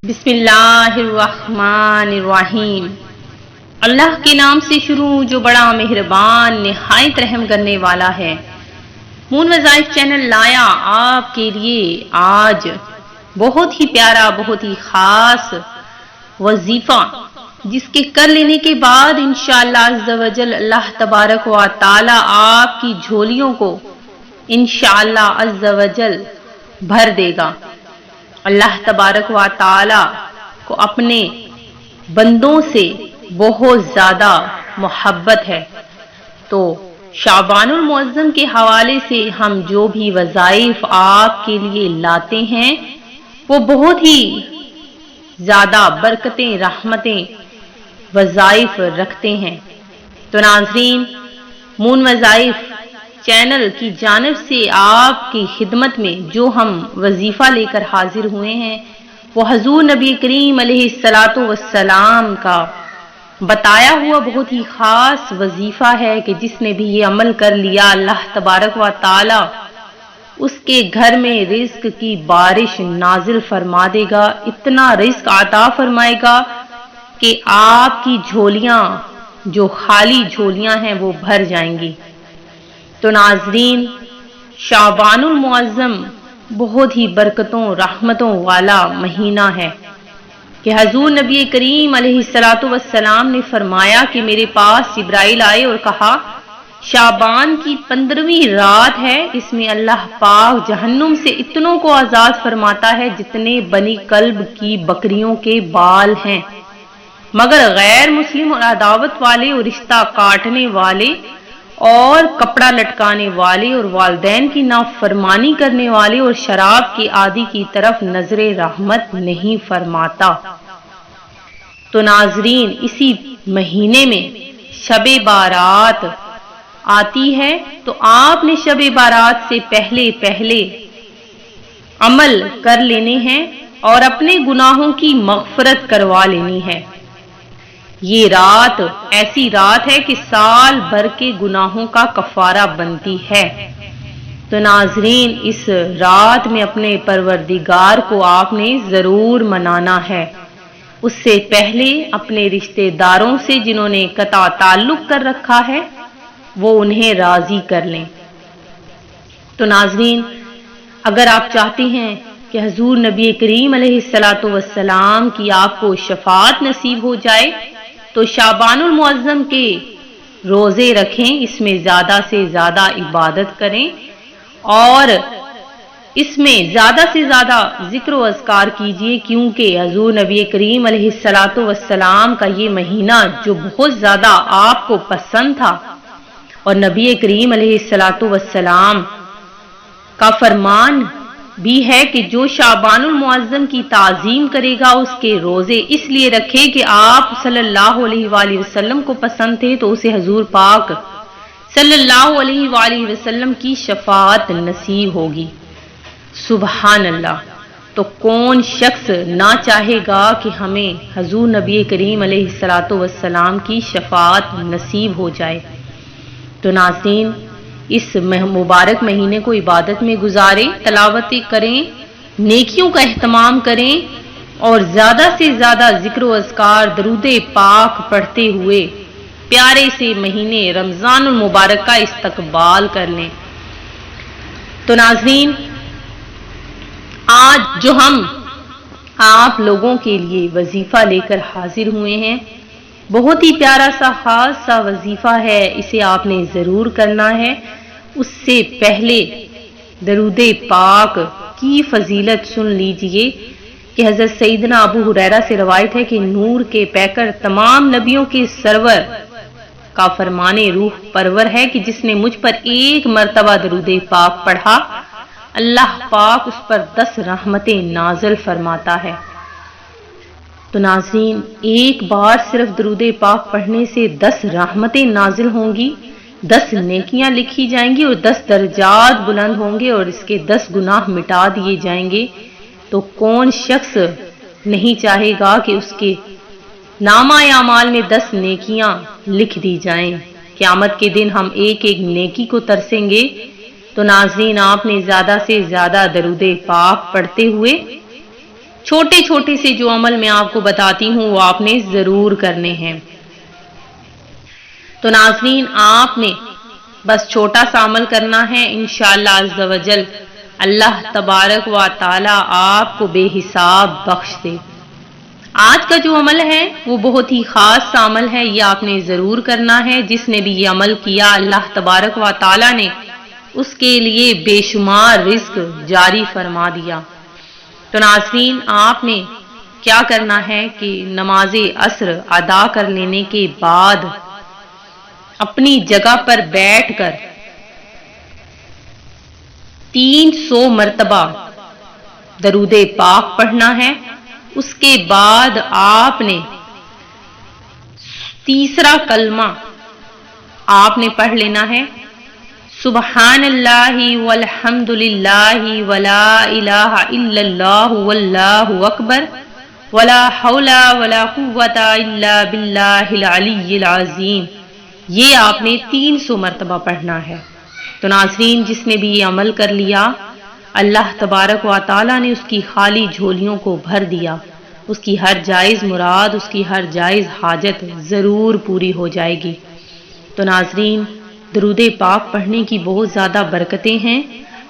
बिस्मिल्लाहिर्रहमानिर्रहीम। अल्लाह के नाम से शुरू जो बड़ा मेहरबान निहायत रहम करने वाला है। मून वज़ाइफ चैनल लाया आपके लिए आज बहुत ही प्यारा, बहुत ही खास वजीफा, जिसके कर लेने के बाद इंशाअल्लाह अज़्ज़ा वजल अल्लाह तबारक व तआला आपकी झोलियों को इंशाअल्लाह अज़्ज़ा वजल भर देगा। अल्लाह तबारक व तआला को अपने बंदों से बहुत ज्यादा मोहब्बत है। तो शाबानुल मुअज़्ज़म के हवाले से हम जो भी वज़ाइफ आपके लिए लाते हैं वो बहुत ही ज्यादा बरकतें, रहमतें वज़ाइफ रखते हैं। तो नाज़रीन, मून वज़ाइफ चैनल की जानिब से आपकी खिदमत में जो हम वजीफा लेकर हाजिर हुए हैं वो हजूर नबी करीम अलैहिस्सलातु वस्सलाम का बताया हुआ बहुत ही खास वजीफा है कि जिसने भी ये अमल कर लिया अल्लाह तबारक व तआला उसके घर में रिज्क की बारिश नाजिल फरमा देगा। इतना रिज्क अता फरमाएगा कि आपकी झोलियां, जो खाली झोलियां हैं, वो भर जाएंगी। तो नाज़रीन, शाबानुल मुअज़्ज़म बहुत ही बरकतों, रहमतों वाला महीना है कि हजूर नबी करीम अलैहिस्सलातु वस्सलाम ने फरमाया कि मेरे पास जिब्राइल आए और कहा, शाबान की 15वीं रात है, इसमें अल्लाह पाक जहन्नुम से इतनों को आजाद फरमाता है जितने बनी कल्ब की बकरियों के बाल हैं, मगर गैर मुस्लिम और अदावत वाले और रिश्ता काटने वाले और कपड़ा लटकाने वाले और वालिदैन की नाफरमानी करने वाले और शराब के आदि की तरफ नजरे रहमत नहीं फरमाता। तो नाजरीन, इसी महीने में शबे बारात आती है, तो आपने शबे बारात से पहले पहले अमल कर लेने हैं और अपने गुनाहों की मग़फ़िरत करवा लेनी है। ये रात ऐसी रात है कि साल भर के गुनाहों का कफारा बनती है। तो नाजरीन, इस रात में अपने परवरदिगार को आपने जरूर मनाना है। उससे पहले अपने रिश्तेदारों से जिन्होंने कता ताल्लुक कर रखा है वो उन्हें राजी कर लें। तो नाजरीन, अगर आप चाहते हैं कि हजूर नबी करीम अलैहिस्सलातु वस्सलाम की आपको शफाअत नसीब हो जाए तो शाबानुल मुअज़्ज़म के रोजे रखें, इसमें ज्यादा से ज्यादा इबादत करें और इसमें ज्यादा से ज्यादा जिक्र व अज़कार कीजिए, क्योंकि हजूर नबी करीम अलैहिस्सलातु वस्सलाम का ये महीना जो बहुत ज्यादा आपको पसंद था और नबी करीम अलैहिस्सलातु वस्सलाम का फरमान भी है कि जो शाबानुल मुअज़्ज़म की ताज़ीम करेगा उसके रोजे इसलिए रखे कि आप सल्लल्लाहु अलैहि वसल्लम को पसंद थे तो उसे हजूर पाक सल्लल्लाहु अलैहि वसल्लम की शफाअत नसीब होगी। सुभान अल्लाह। तो कौन शख्स ना चाहेगा कि हमें हजूर नबी करीम अलैहिस्सलातु वस्सलाम की शफाअत नसीब हो जाए। तो नाज़रीन, इस मुबारक महीने को इबादत में गुजारें, तलावतें करें, नेकियों का एहतमाम करें और ज्यादा से ज्यादा जिक्र व अज़कार, दरूदे पाक पढ़ते हुए प्यारे से महीने रमजानुल मुबारक का इस्तकबाल कर लें। तो नाज़रीन, आज जो हम आप लोगों के लिए वजीफा लेकर हाजिर हुए हैं बहुत ही प्यारा सा खास सा वजीफा है, इसे आपने जरूर करना है। उससे पहले दरूदे पाक की फजीलत सुन लीजिए कि हजरत सईदना अबू हुरैरा से रवायत है कि नूर के पैकर तमाम नबियों के सरवर का फरमाने रूह परवर है कि जिसने मुझ पर एक मर्तबा दरूदे पाक पढ़ा अल्लाह पाक उस पर 10 रहमतें नाजिल फरमाता है। तो नाज़रीन, एक बार सिर्फ दरूदे पाक पढ़ने से 10 रहमतें नाजिल होंगी, 10 नेकियां लिखी जाएंगी और 10 दर्जात बुलंद होंगे और इसके 10 गुनाह मिटा दिए जाएंगे। तो कौन शख्स नहीं चाहेगा कि उसके नामा अमाल में 10 नेकियां लिख दी जाएं। क़यामत के दिन हम एक एक नेकी को तरसेंगे। तो नाज़रीन, आपने ज्यादा से ज्यादा दरूदे पाक पढ़ते हुए چھوٹے چھوٹے سے جو عمل میں آپ کو بتاتی ہوں وہ آپ نے ضرور کرنے ہیں۔ تو ناظرین، آپ نے بس چھوٹا سا عمل کرنا ہے، انشاءاللہ عز و جل اللہ تبارک و تعالی آپ کو بے حساب بخش دے۔ آج کا جو عمل ہے وہ بہت ہی خاص سا عمل ہے، یہ آپ نے ضرور کرنا ہے۔ جس نے بھی یہ عمل کیا اللہ تبارک و تعالی نے اس کے لیے بے شمار رزق جاری فرما دیا۔ تو ناظرین، آپ نے کیا کرنا ہے کہ نماز عصر ادا کر لینے کے بعد اپنی جگہ پر بیٹھ کر 300 مرتبہ درود پاک پڑھنا ہے۔ اس کے بعد آپ نے تیسرا کلمہ آپ نے پڑھ لینا ہے، سبحان اللہ والحمد للہ ولا الہ الا اللہ واللہ اکبر ولا حول ولا قوۃ الا باللہ العلی العظیم۔ یہ آپ نے 300 مرتبہ پڑھنا ہے۔ تو ناظرین، جس نے بھی یہ عمل کر لیا اللہ تبارک و تعالی نے اس کی خالی جھولیوں کو بھر دیا، اس کی ہر جائز مراد، اس کی ہر جائز حاجت ضرور پوری ہو جائے گی۔ تو ناظرین، درود پاک پڑھنے کی بہت زیادہ برکتیں ہیں۔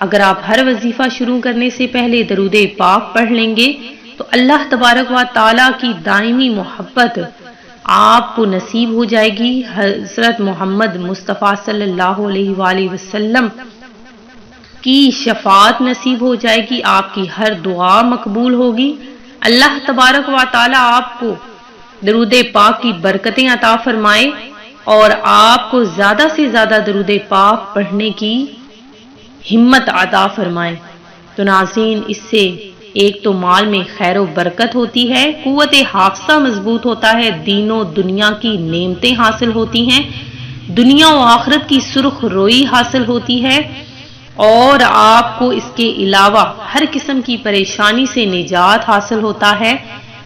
اگر آپ ہر وظیفہ شروع کرنے سے پہلے درود پاک پڑھ لیں گے تو اللہ تبارک و تعالی کی دائمی محبت آپ کو نصیب ہو جائے گی۔ حضرت محمد مصطفیٰ صلی اللہ علیہ وآلہ وسلم کی شفاعت نصیب ہو جائے گی، آپ کی ہر دعا مقبول ہوگی۔ اللہ تبارک و تعالی آپ کو درود پاک کی برکتیں عطا فرمائے اور آپ کو زیادہ سے زیادہ درود پاک پڑھنے کی ہمت عطا فرمائے۔ تو ناظرین، اس سے ایک تو مال میں خیر و برکت ہوتی ہے، قوت حافظہ مضبوط ہوتا ہے، دین و دنیا کی نعمتیں حاصل ہوتی ہیں، دنیا و آخرت کی سرخ روئی حاصل ہوتی ہے، اور آپ کو اس کے علاوہ ہر قسم کی پریشانی سے نجات حاصل ہوتا ہے۔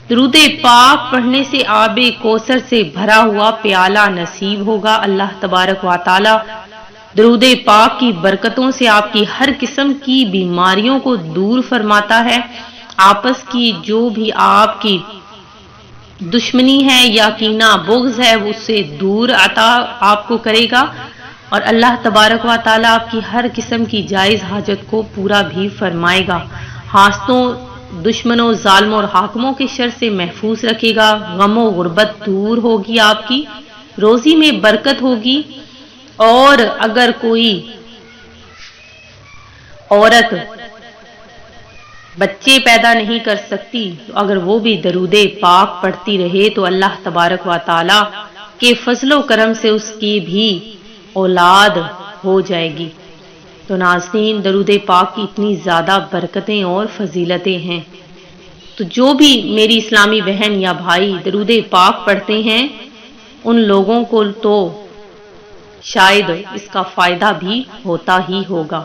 درود پاک پڑھنے سے آب کوثر سے بھرا ہوا پیالہ نصیب ہوگا۔ اللہ تبارک و تعالی درود پاک کی برکتوں سے آپ کی ہر قسم کی بیماریوں کو دور فرماتا ہے۔ آپس کی جو بھی آپ کی دشمنی ہے یا کینہ بغض ہے اس سے دور عطا آپ کو کرے گا، اور اللہ تبارک و تعالی آپ کی ہر قسم کی جائز حاجت کو پورا بھی فرمائے گا۔ حاسدوں، دشمنوں، ظالموں اور حاکموں کے شر سے محفوظ رکھے گا۔ غم و غربت دور ہوگی، آپ کی روزی میں برکت ہوگی، اور اگر کوئی عورت بچے پیدا نہیں کر سکتی تو اگر وہ بھی درود پاک پڑھتی رہے تو اللہ تبارک و تعالی کے فضل و کرم سے اس کی بھی اولاد ہو جائے گی۔ تو ناظرین، درود پاک کی اتنی زیادہ برکتیں اور فضیلتیں ہیں، تو جو بھی میری اسلامی بہن یا بھائی درود پاک پڑھتے ہیں ان لوگوں کو تو شاید اس کا فائدہ بھی ہوتا ہی ہوگا۔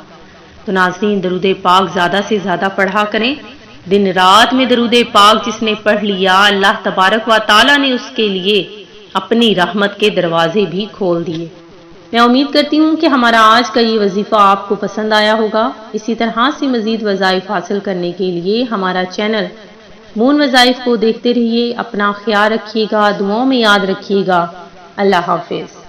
تو ناظرین، درود پاک زیادہ سے زیادہ پڑھا کریں۔ دن رات میں درود پاک جس نے پڑھ لیا اللہ تبارک و تعالی نے اس کے لیے اپنی رحمت کے دروازے بھی کھول دیے۔ میں امید کرتی ہوں کہ ہمارا آج کا یہ وظیفہ آپ کو پسند آیا ہوگا۔ اسی طرح سے مزید وظائف حاصل کرنے کے لیے ہمارا چینل مون وظائف کو دیکھتے رہیے۔ اپنا خیال رکھیے گا، دعاؤں میں یاد رکھیے گا۔ اللہ حافظ۔